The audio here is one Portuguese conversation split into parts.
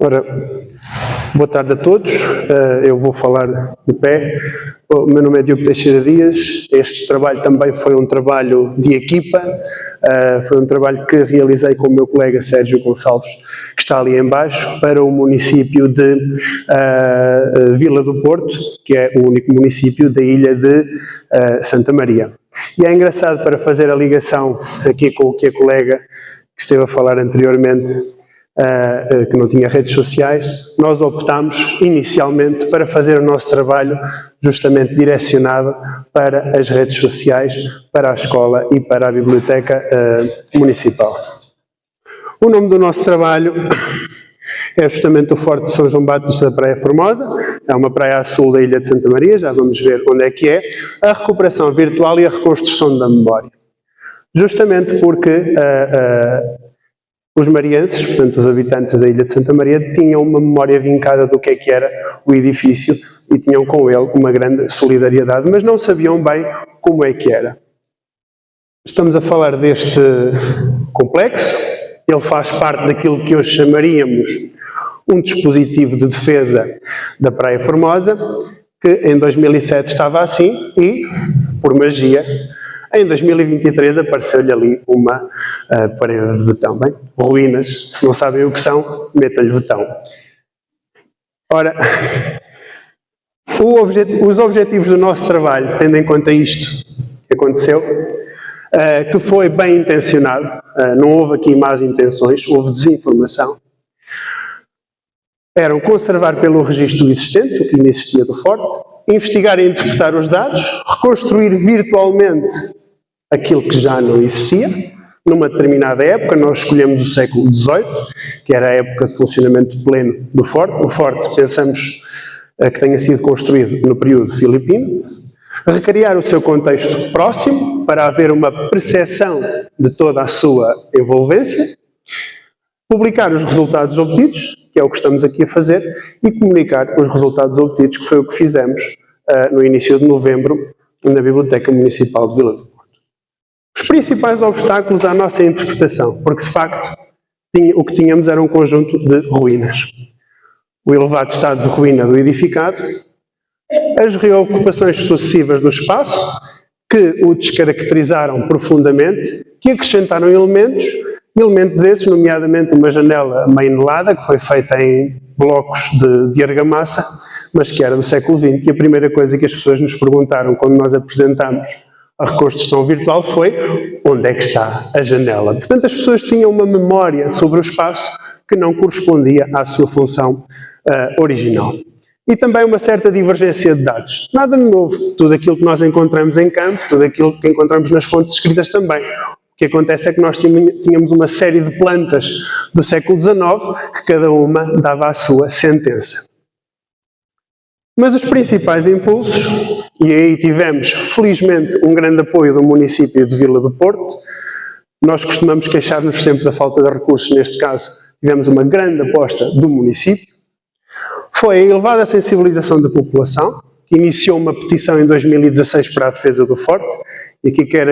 Ora, boa tarde a todos. Eu vou falar de pé. O meu nome é Diogo Teixeira Dias. Este trabalho também foi um trabalho de equipa. Foi um trabalho que realizei com o meu colega Sérgio Gonçalves, que está ali em baixo, para o município de Vila do Porto, que é o único município da ilha de Santa Maria. E é engraçado, para fazer a ligação aqui com o que a colega que esteve a falar anteriormente, que não tinha redes sociais, nós optámos inicialmente para fazer o nosso trabalho justamente direcionado para as redes sociais, para a escola e para a biblioteca municipal. O nome do nosso trabalho é justamente o Forte de São João Batista da Praia Formosa. É uma praia a sul da ilha de Santa Maria, já vamos ver onde é que é. A recuperação virtual e a reconstrução da memória. Justamente porque os marienses, portanto os habitantes da ilha de Santa Maria, tinham uma memória vincada do que era o edifício e tinham com ele uma grande solidariedade, mas não sabiam bem como é que era. Estamos a falar deste complexo. Ele faz parte daquilo que hoje chamaríamos um dispositivo de defesa da Praia Formosa, que em 2007 estava assim e, por magia, em 2023 apareceu-lhe ali uma parede de betão. Bem, ruínas, se não sabem o que são, meta-lhe betão. Ora, os objetivos do nosso trabalho, tendo em conta isto que aconteceu, que foi bem intencionado, não houve aqui más intenções, houve desinformação, eram conservar pelo registro existente, o que ainda existia do Forte, investigar e interpretar os dados, reconstruir virtualmente aquilo que já não existia. Numa determinada época, nós escolhemos o século XVIII, que era a época de funcionamento pleno do Forte. O Forte, pensamos que tenha sido construído no período filipino. Recriar o seu contexto próximo, para haver uma percepção de toda a sua envolvência. Publicar os resultados obtidos, que é o que estamos aqui a fazer, e comunicar os resultados obtidos, que foi o que fizemos no início de novembro, na Biblioteca Municipal de Vila do Porto. Os principais obstáculos à nossa interpretação, porque de facto o que tínhamos era um conjunto de ruínas. O elevado estado de ruína do edificado, as reocupações sucessivas do espaço, que o descaracterizaram profundamente, que acrescentaram elementos esses, nomeadamente uma janela mainelada, que foi feita em blocos de argamassa, mas que era do século XX, e a primeira coisa que as pessoas nos perguntaram quando nós apresentámos a reconstrução virtual foi: onde é que está a janela? Portanto, as pessoas tinham uma memória sobre o espaço que não correspondia à sua função original. E também uma certa divergência de dados. Nada de novo, tudo aquilo que nós encontramos em campo, tudo aquilo que encontramos nas fontes escritas também. O que acontece é que nós tínhamos uma série de plantas do século XIX, que cada uma dava a sua sentença. Mas os principais impulsos, e aí tivemos, felizmente, um grande apoio do município de Vila do Porto. Nós costumamos queixar-nos sempre da falta de recursos, neste caso tivemos uma grande aposta do município. Foi a elevada sensibilização da população, que iniciou uma petição em 2016 para a defesa do Forte, e aqui quero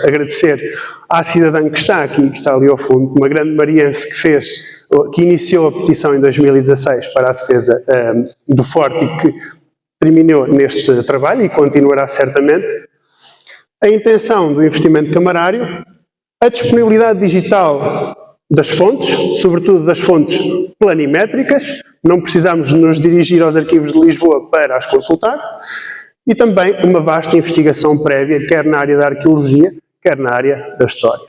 agradecer à cidadã que está aqui, que está ali ao fundo, uma grande mariense que iniciou a petição em 2016 para a defesa do Forte e que terminou neste trabalho e continuará certamente. A intenção do investimento camarário, a disponibilidade digital das fontes, sobretudo das fontes planimétricas, não precisamos nos dirigir aos arquivos de Lisboa para as consultar, e também uma vasta investigação prévia, quer na área da arqueologia, quer na área da história.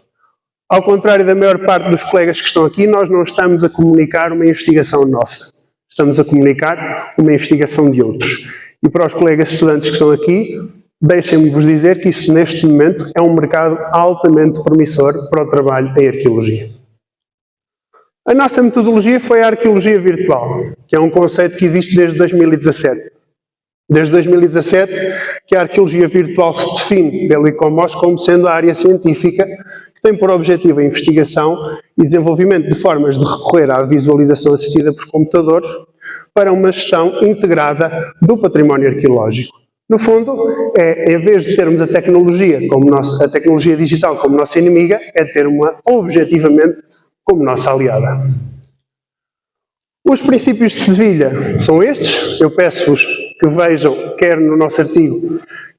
Ao contrário da maior parte dos colegas que estão aqui, nós não estamos a comunicar uma investigação nossa, estamos a comunicar uma investigação de outros. E para os colegas estudantes que estão aqui, deixem-me vos dizer que isso neste momento é um mercado altamente promissor para o trabalho em arqueologia. A nossa metodologia foi a arqueologia virtual, que é um conceito que existe desde 2017. Desde 2017 que a arqueologia virtual se define pelo ICOMOS como sendo a área científica que tem por objetivo a investigação e desenvolvimento de formas de recorrer à visualização assistida por computador para uma gestão integrada do património arqueológico. No fundo, em vez de termos a tecnologia digital como nossa inimiga, é ter uma objetivamente como nossa aliada. Os princípios de Sevilha são estes. Eu peço-vos que vejam, quer no nosso artigo,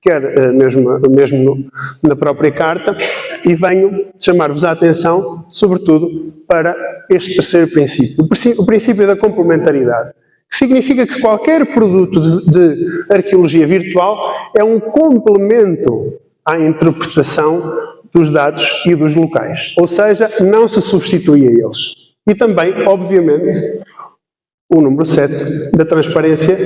quer mesmo na própria carta, e venho chamar-vos a atenção, sobretudo, para este terceiro princípio. O princípio da complementaridade, que significa que qualquer produto de arqueologia virtual é um complemento à interpretação dos dados e dos locais. Ou seja, não se substitui a eles. E também, obviamente, o número 7 da transparência,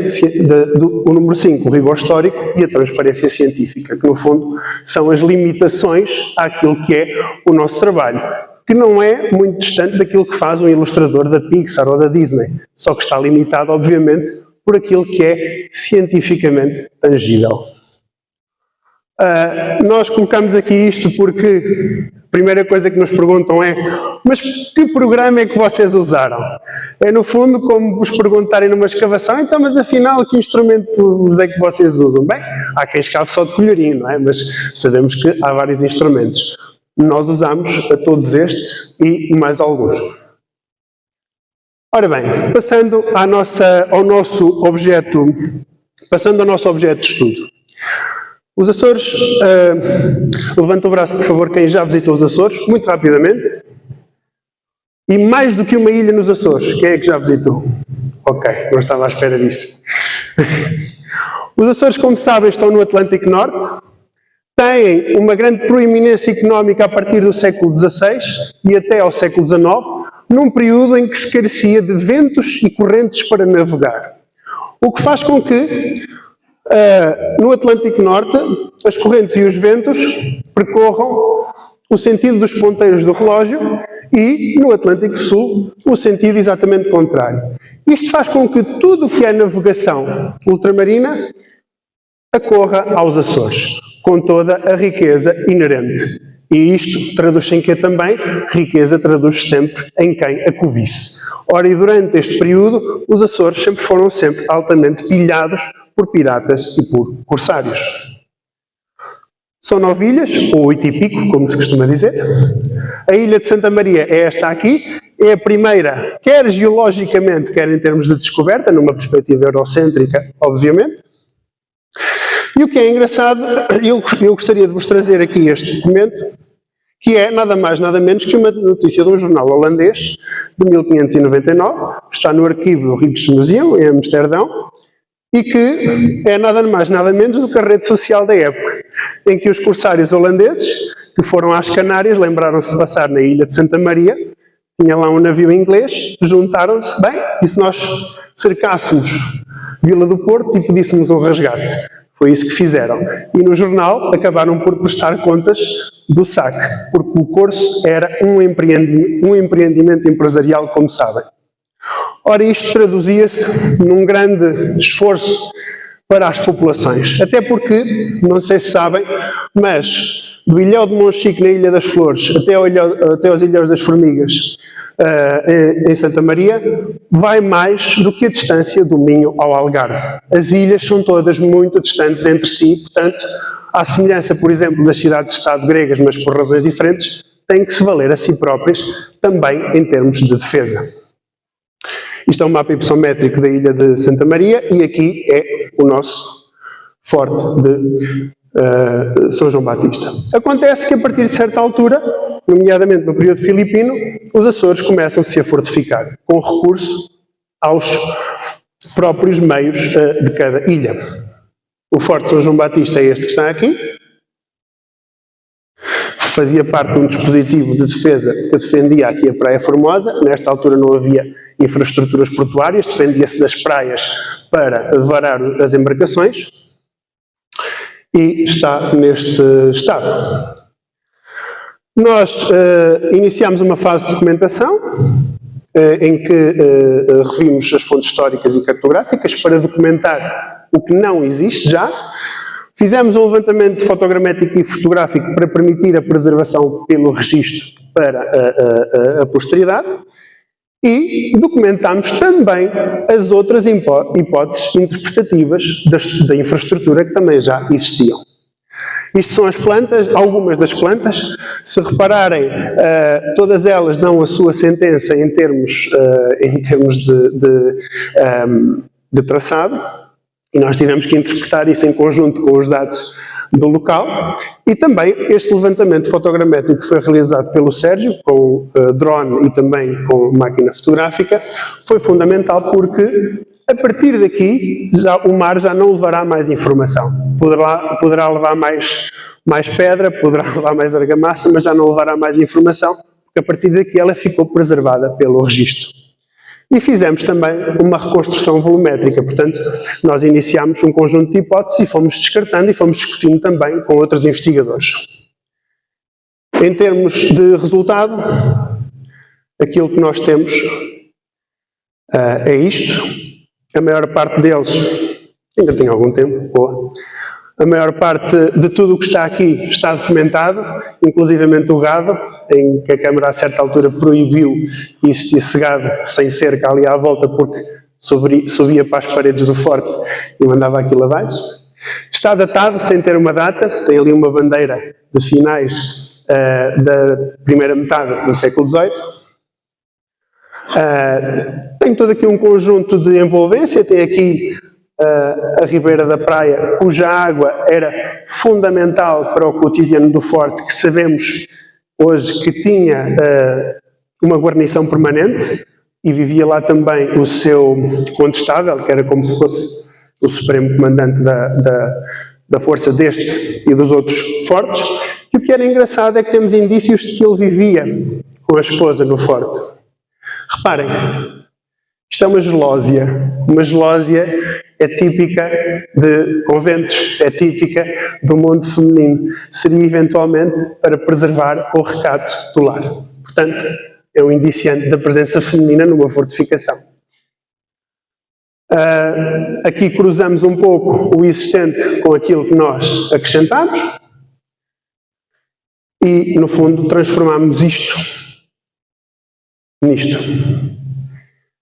o número 5, o rigor histórico, e a transparência científica, que no fundo são as limitações àquilo que é o nosso trabalho, que não é muito distante daquilo que faz um ilustrador da Pixar ou da Disney, só que está limitado, obviamente, por aquilo que é cientificamente tangível. Nós colocamos aqui isto porque a primeira coisa que nos perguntam é: mas que programa é que vocês usaram? É no fundo como vos perguntarem numa escavação: então, mas afinal que instrumentos é que vocês usam? Bem, há quem escave só de colherinho, não é? Mas sabemos que há vários instrumentos. Nós usamos a todos estes e mais alguns. Ora bem, passando ao nosso objeto de estudo. Os Açores, levanta o braço, por favor, quem já visitou os Açores, muito rapidamente. E mais do que uma ilha nos Açores, quem é que já visitou? Ok, não estava à espera disto. Os Açores, como sabem, estão no Atlântico Norte, têm uma grande proeminência económica a partir do século XVI e até ao século XIX, num período em que se carecia de ventos e correntes para navegar. O que faz com que no Atlântico Norte, as correntes e os ventos percorram o sentido dos ponteiros do relógio e, no Atlântico Sul, o sentido exatamente contrário. Isto faz com que tudo o que é navegação ultramarina acorra aos Açores, com toda a riqueza inerente. E isto traduz em que também? Riqueza traduz sempre em quem a cobice. Ora, e durante este período, os Açores foram sempre altamente pilhados por piratas e por corsários. São 9 ilhas, ou 8 e pico, como se costuma dizer. A ilha de Santa Maria é esta aqui, é a primeira, quer geologicamente, quer em termos de descoberta, numa perspectiva eurocêntrica, obviamente. E o que é engraçado, eu gostaria de vos trazer aqui este documento, que é nada mais, nada menos que uma notícia de um jornal holandês, de 1599, está no arquivo do Rijksmuseum, em Amsterdão, e que é nada mais, nada menos do que a rede social da época, em que os corsários holandeses, que foram às Canárias, lembraram-se de passar na ilha de Santa Maria, tinha lá um navio inglês, juntaram-se, bem, e se nós cercássemos Vila do Porto e pedíssemos um resgate? Foi isso que fizeram. E no jornal acabaram por prestar contas do saque, porque o Corso era um empreendimento empresarial, como sabem. Ora, isto traduzia-se num grande esforço para as populações. Até porque, não sei se sabem, mas do Ilhéu de Monchique, na Ilha das Flores, até aos Ilhéus das Formigas, em Santa Maria, vai mais do que a distância do Minho ao Algarve. As ilhas são todas muito distantes entre si, portanto, à semelhança, por exemplo, das cidades-estado gregas, mas por razões diferentes, têm que se valer a si próprias também em termos de defesa. Isto é um mapa hipossométrico da ilha de Santa Maria e aqui é o nosso forte de São João Batista. Acontece que a partir de certa altura, nomeadamente no período filipino, os Açores começam-se a fortificar, com recurso aos próprios meios de cada ilha. O Forte São João Batista é este que está aqui. Fazia parte de um dispositivo de defesa que defendia aqui a Praia Formosa. Nesta altura não havia infraestruturas portuárias, dependia-se das praias para varar as embarcações. E está neste estado. Nós iniciámos uma fase de documentação em que revimos as fontes históricas e cartográficas para documentar o que não existe já. Fizemos um levantamento fotogramétrico e fotográfico para permitir a preservação pelo registro para a posteridade e documentámos também as outras hipóteses interpretativas da infraestrutura que também já existiam. Isto são as plantas, algumas das plantas. Se repararem, todas elas dão a sua sentença em termos de traçado, e nós tivemos que interpretar isso em conjunto com os dados do local. E também este levantamento fotogramétrico que foi realizado pelo Sérgio, com drone e também com máquina fotográfica, foi fundamental porque, a partir daqui, o mar já não levará mais informação. Poderá levar mais pedra, poderá levar mais argamassa, mas já não levará mais informação, porque a partir daqui ela ficou preservada pelo registro. E fizemos também uma reconstrução volumétrica, portanto, nós iniciámos um conjunto de hipóteses e fomos descartando e fomos discutindo também com outros investigadores. Em termos de resultado, aquilo que nós temos é isto. A maior parte deles, ainda tem algum tempo, boa. A maior parte de tudo o que está aqui está documentado, inclusivamente o gado, em que a Câmara a certa altura proibiu que existisse gado sem cerca ali à volta, porque subia para as paredes do forte e mandava aquilo abaixo. Está datado, sem ter uma data, tem ali uma bandeira de finais da primeira metade do século XVIII. Tem todo aqui um conjunto de envolvência, tem aqui a Ribeira da Praia, cuja água era fundamental para o cotidiano do forte, que sabemos hoje que tinha uma guarnição permanente e vivia lá também o seu condestável, que era como se fosse o supremo comandante da força deste e dos outros fortes. E o que era engraçado é que temos indícios de que ele vivia com a esposa no forte. Reparem, isto é uma gelósia. Uma gelósia é típica de conventos, é típica do mundo feminino. Seria eventualmente para preservar o recato do lar. Portanto, é um indiciante da presença feminina numa fortificação. Aqui cruzamos um pouco o existente com aquilo que nós acrescentamos e, no fundo, transformamos isto nisto.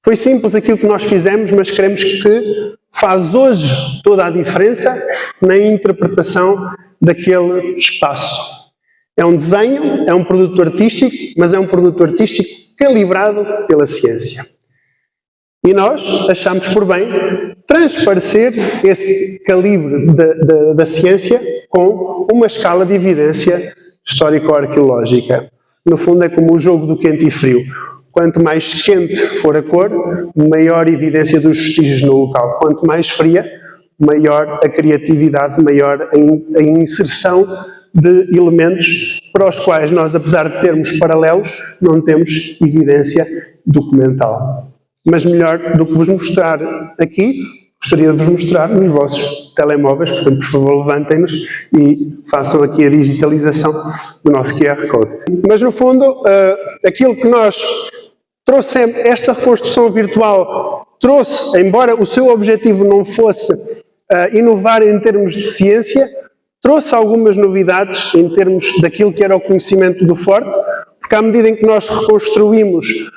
Foi simples aquilo que nós fizemos, mas queremos que faz hoje toda a diferença na interpretação daquele espaço. É um desenho, é um produto artístico, mas é um produto artístico calibrado pela ciência. E nós achamos por bem transparecer esse calibre da ciência com uma escala de evidência histórico-arqueológica. No fundo é como o jogo do quente e frio. Quanto mais quente for a cor, maior evidência dos vestígios no local. Quanto mais fria, maior a criatividade, maior a inserção de elementos para os quais nós, apesar de termos paralelos, não temos evidência documental. Mas melhor do que vos mostrar aqui, gostaria de vos mostrar nos vossos telemóveis, portanto, por favor, levantem-nos e façam aqui a digitalização do nosso QR Code. Mas, no fundo, aquilo que nós trouxemos, esta reconstrução virtual trouxe, embora o seu objetivo não fosse inovar em termos de ciência, trouxe algumas novidades em termos daquilo que era o conhecimento do forte, porque à medida em que nós reconstruímos,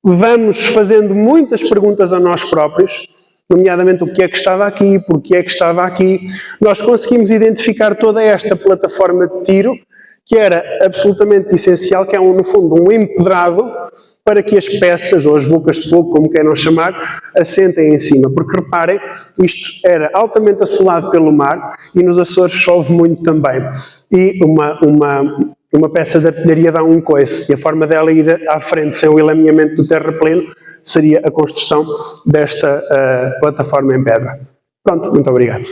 vamos fazendo muitas perguntas a nós próprios, nomeadamente o que é que estava aqui, porque é que estava aqui. Nós conseguimos identificar toda esta plataforma de tiro, que era absolutamente essencial, que é, no fundo, um empedrado para que as peças, ou as bocas de fogo, como queiram chamar, assentem em cima. Porque, reparem, isto era altamente assolado pelo mar e nos Açores chove muito também. E uma peça de artilharia dá um coice, e a forma dela ir à frente sem o enlameamento do terrapleno seria a construção desta plataforma em pedra. Pronto, muito obrigado.